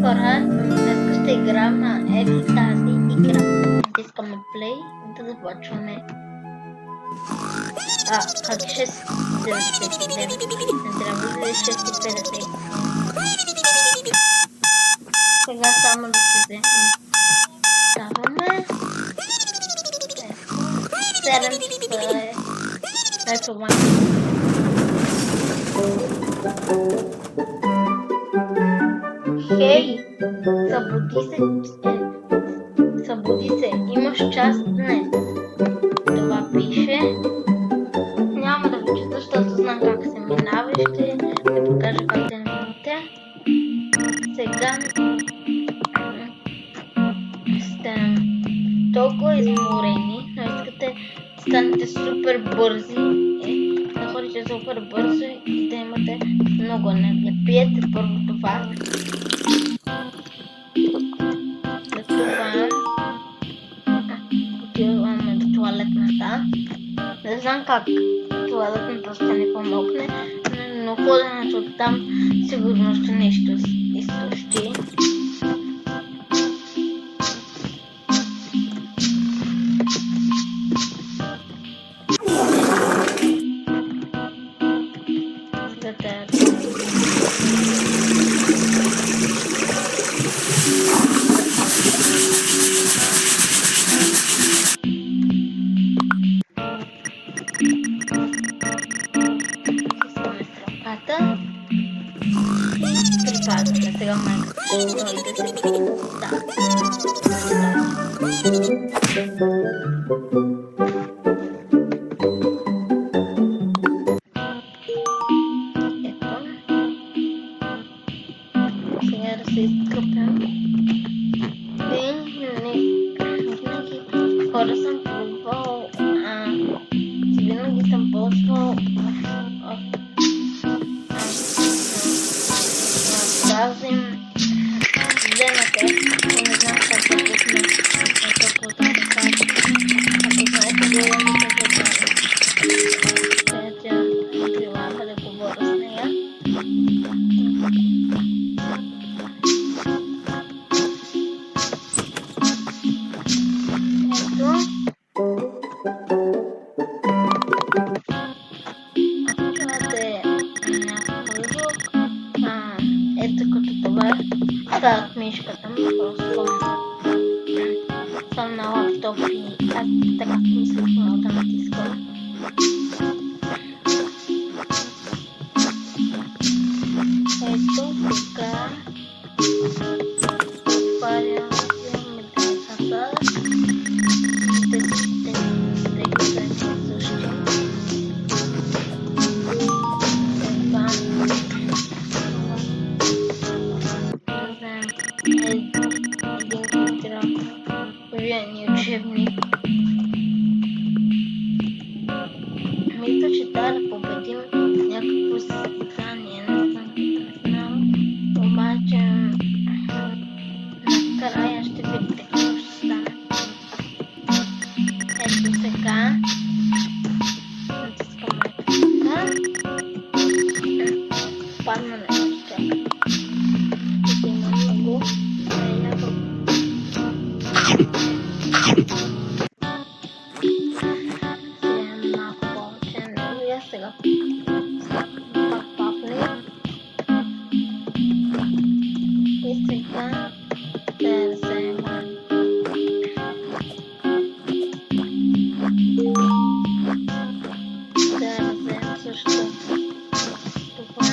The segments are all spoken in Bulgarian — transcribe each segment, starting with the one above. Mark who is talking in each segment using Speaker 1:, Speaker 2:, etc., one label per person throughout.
Speaker 1: Хора, днес ще играем на ето тази игра. Натискаме play и да започваме. Как 6.99? Не трябва да е 6.50. Сега само да се вземем. Ставаме. 7 е. Ето това. Хей, събуди се, имаш час днес. Това пише. Няма да ви чета, защото знам как се минава и ще ви покажа как да минете. Сега сте толкова изморени, но искате да станете супер бързи, да ходите супер бързо и да имате много енергия. Пиете първо това. След това отиваме до туалетната. Не знам как туалетната ще ни помогне, но ходенето от там сигурно ще нещо изтощи. Припадаме сега майка. Да се видим. Ето. Сега да се изкъпям. Хора съм пробвал. Винаги съм ползвал тази вземате, но не знам как да пусна топлата така. Ако знаете, говорим тя прилага да говоря с нея. Ето като това стават мишката ми, просто съм на лаптоп и аз така мислях, мога да натискам. Ето сега отварям медицата и да ги вземем същи. Учебник. Мисля, че трябва да победим някакво състезание, не знам, обаче накрая ще видите какво ще стане. Ето сега натискаме така. Падна нещо, чакай. Тук има много. Сега папне и сега да взема също това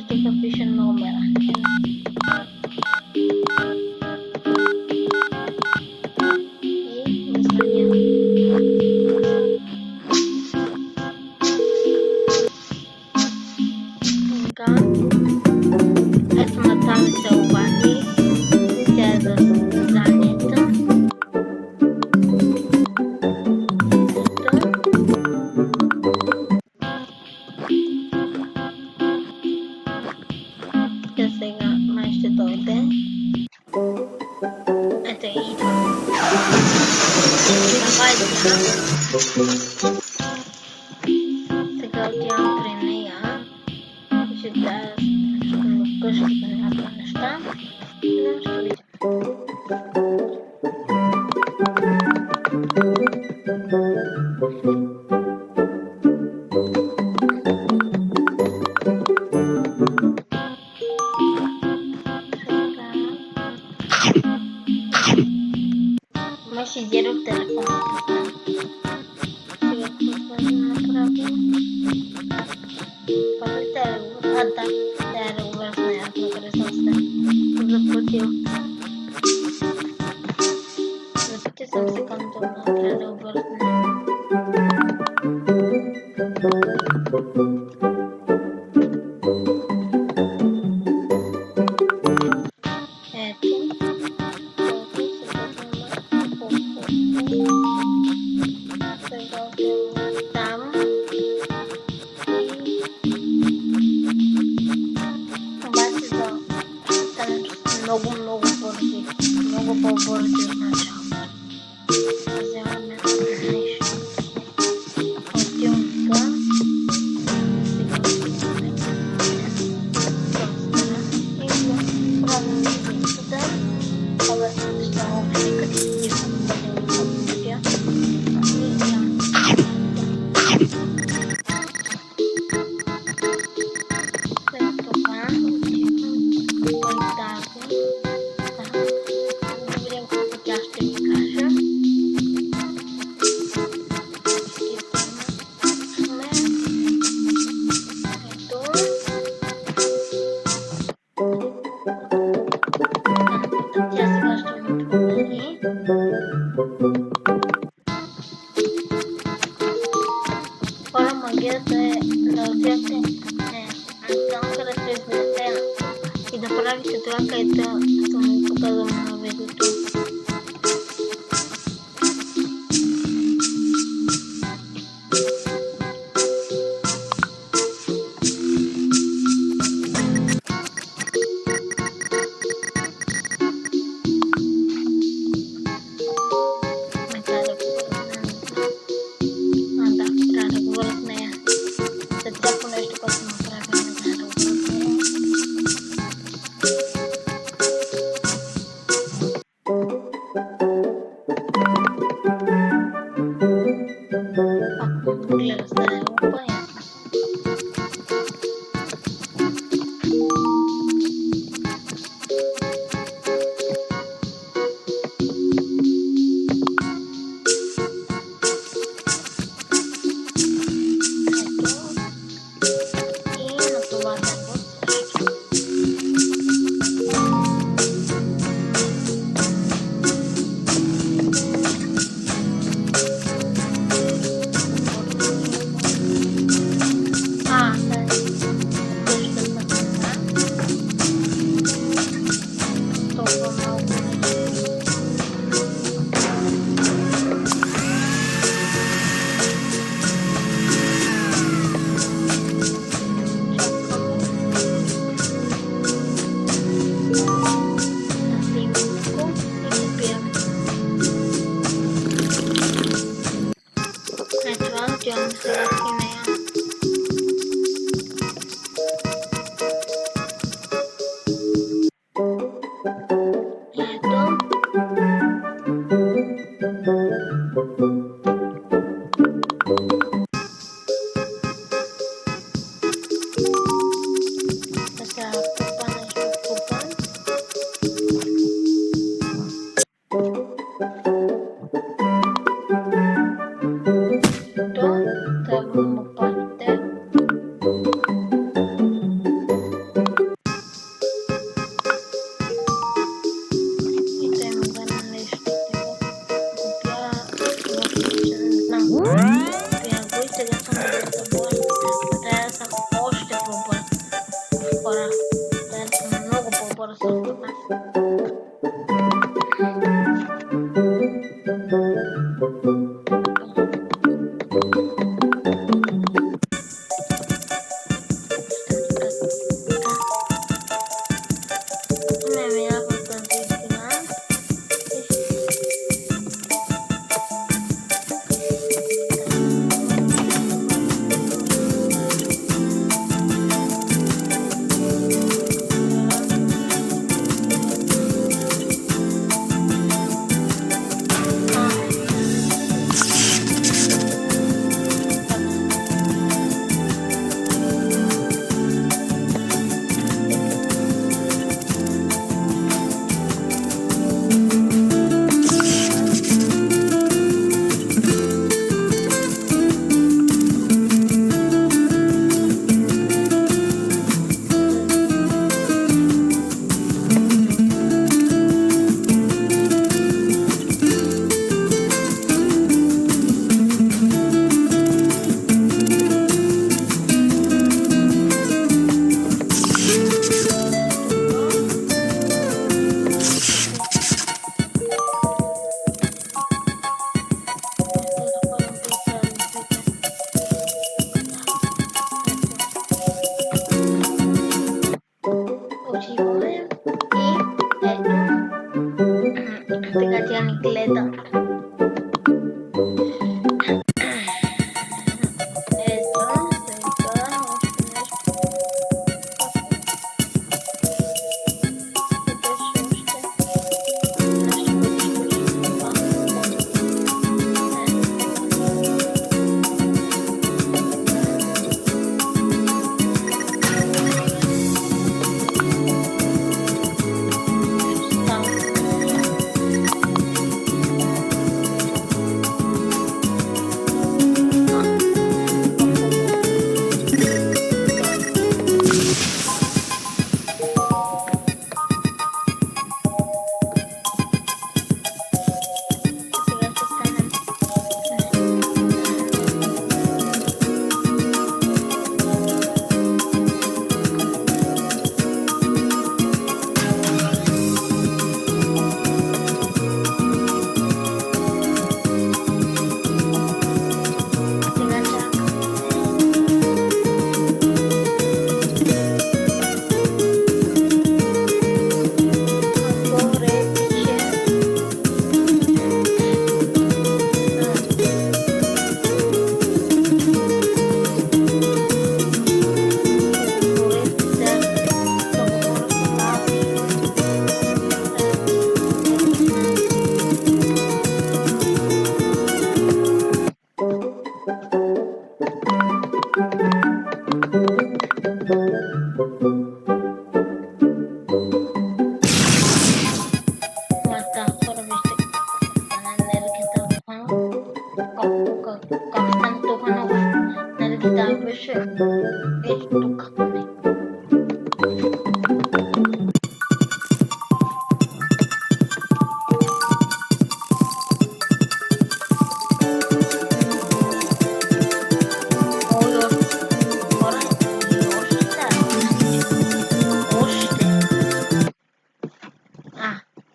Speaker 1: sticker fish numera. И название. Така. Ето на тази се обади. Тя е за състезанията. Тя сега май ще дойде. Ето идва. Давай сега. Сега отивам при нея. Ще да вкъщи да някаква неща. Но ще видим. Ще изяда от телефона. Сега какво да направим? Първите е регулър. Да, тя е регулър с нея. Макар съм се заплатил. Заплатил съм секундно, но трябва да регулър с нея. Много бързи. Много по-бързи от началото. Вземаме нещо. Отивам тук. Сега отиваме тостера. И го правим единствата. Абе, ще му кликат и дивам да не го подбудя. И там. След това отивам към тази. Хора, магията е да отидете там, където излезете и да правите това, където съм ви показал на видеото. ni gleda.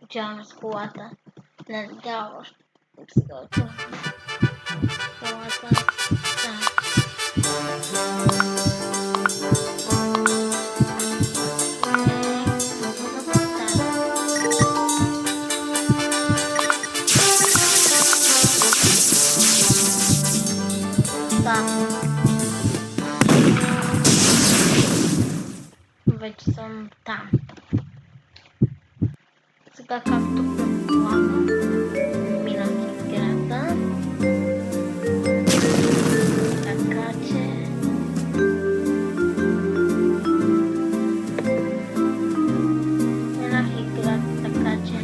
Speaker 1: Ucięłam z kłata. Nadało. Wejdź są tam. Skakam tu planu. Milaki grata. Skakacie. Milaki grata skakacie.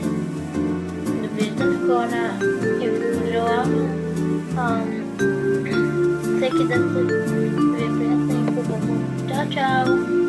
Speaker 1: Dobieżę skora i wybrałam. Sei que deve ser. Ciao ciao.